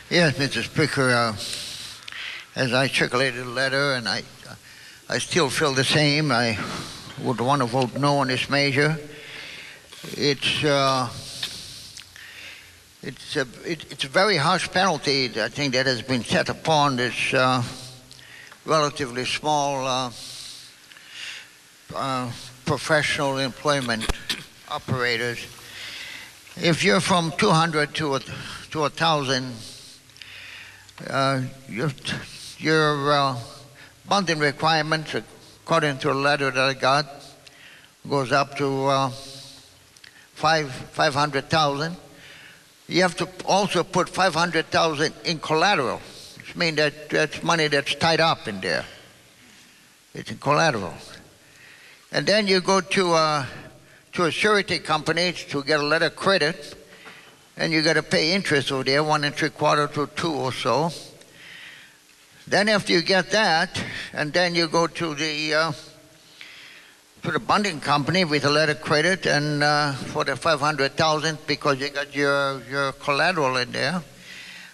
Yes, Mr. Speaker, as I circulated the letter, and I still feel the same. I would want to vote no on this measure. It's a very harsh penalty, I think, that has been set upon this relatively small professional employment operators. If you're from 200 to 1,000, your bonding requirements, according to a letter that I got, goes up to 500,000. You have to also put 500,000 in collateral, which means that that's money that's tied up in there. It's in collateral. And then you go to a surety company to get a letter of credit, and you got to pay interest over there, 1 3/4 to 2 or so. Then after you get that, and then you go to the bonding company with a letter of credit, and for the 500,000, because you got your collateral in there,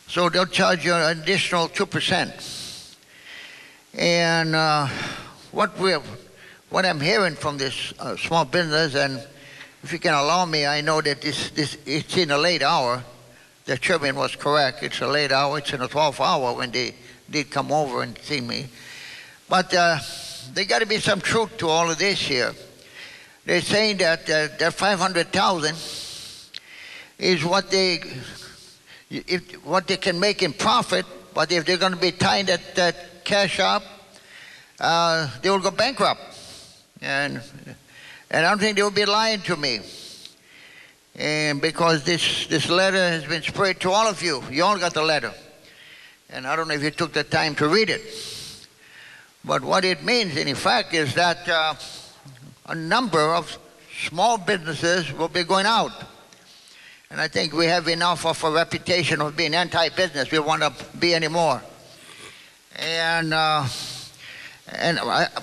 so they'll charge you an additional 2%. And what I'm hearing from this small business, and if you can allow me, I know that it's in a late hour. The chairman was correct. It's a late hour. It's in a 12th hour when they did come over and see me. But there got to be some truth to all of this here. They're saying that that 500,000 is what they can make in profit. But if they're going to be tying that cash up, they will go bankrupt. And I don't think they will be lying to me. And because this letter has been spread to all of you. You all got the letter. And I don't know if you took the time to read it. But what it means, in effect, is that a number of small businesses will be going out. And I think we have enough of a reputation of being anti-business. We don't want to be anymore. And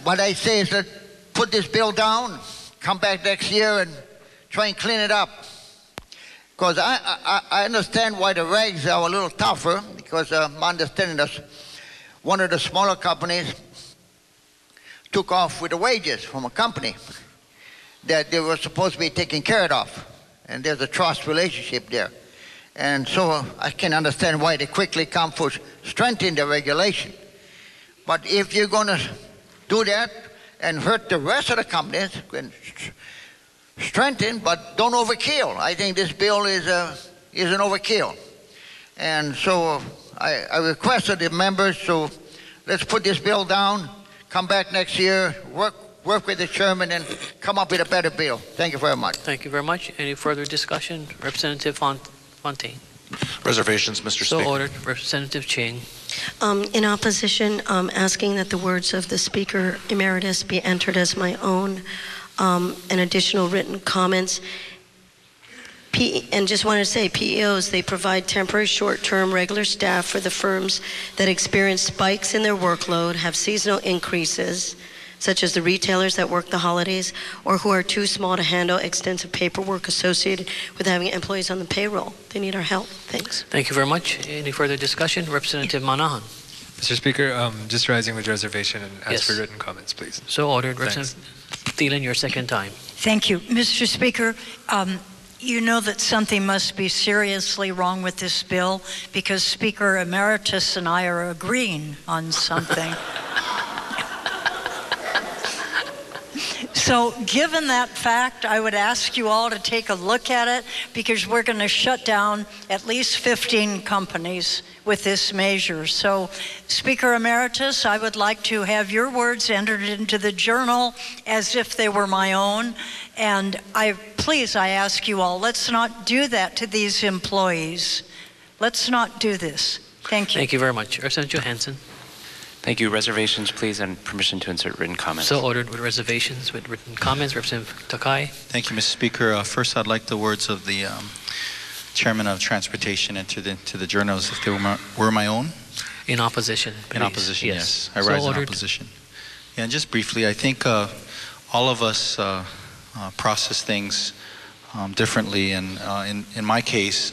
what I say is that put this bill down, come back next year and try and clean it up. Because I understand why the regs are a little tougher, because my understanding is one of the smaller companies took off with the wages from a company that they were supposed to be taken care of. And there's a trust relationship there. And so I can understand why they quickly come for strengthening the regulation. But if you're going to do that and hurt the rest of the companies, strengthen, but don't overkill. I think this bill is an overkill. And so I requested the members, so let's put this bill down, come back next year, work with the chairman, and come up with a better bill. Thank you very much. Thank you very much. Any further discussion? Representative Fontaine. Reservations, Mr. Speaker. So ordered. Representative Ching. In opposition, asking that the words of the Speaker Emeritus be entered as my own, and additional written comments. And just want to say, PEOs, they provide temporary, short-term, regular staff for the firms that experience spikes in their workload, have seasonal increases, such as the retailers that work the holidays, or who are too small to handle extensive paperwork associated with having employees on the payroll. They need our help. Thanks. Thank you very much. Any further discussion? Representative Manahan. Mr. Speaker, just rising with reservation and ask for written comments, please. So ordered. Thanks. Representative Thielen, your second time. Thank you. Mr. Speaker, you know that something must be seriously wrong with this bill because Speaker Emeritus and I are agreeing on something. So given that fact, I would ask you all to take a look at it because we're going to shut down at least 15 companies with this measure. So Speaker Emeritus, I would like to have your words entered into the journal as if they were my own. And please, I ask you all, let's not do that to these employees. Let's not do this. Thank you. Thank you very much. Representative Johansson. Thank you. Reservations, please, and permission to insert written comments. So ordered with reservations with written comments. Representative Takai. Thank you, Mr. Speaker. First, I'd like the words of the Chairman of Transportation into the journals if they were my own. In opposition, please. In opposition, yes. I so rise ordered. in opposition. Yeah, and just briefly, I think all of us process things differently. And in my case,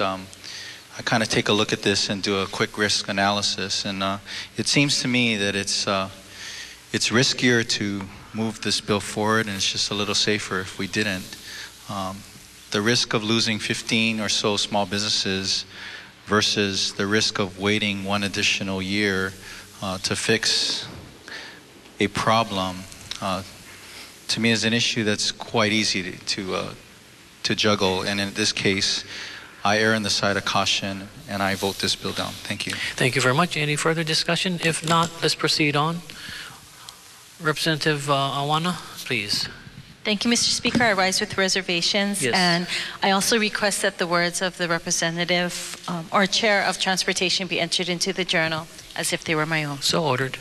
I kind of take a look at this and do a quick risk analysis, and it seems to me that it's riskier to move this bill forward, and it's just a little safer if we didn't. The risk of losing 15 or so small businesses versus the risk of waiting one additional year to fix a problem, to me is an issue that's quite easy to juggle. And in this case, I err on the side of caution, and I vote this bill down. Thank you. Thank you very much. Any further discussion? If not, let's proceed on. Representative Awana, please. Thank you, Mr. Speaker. I rise with reservations, Yes. and I also request that the words of the representative or chair of transportation be entered into the journal as if they were my own. So ordered.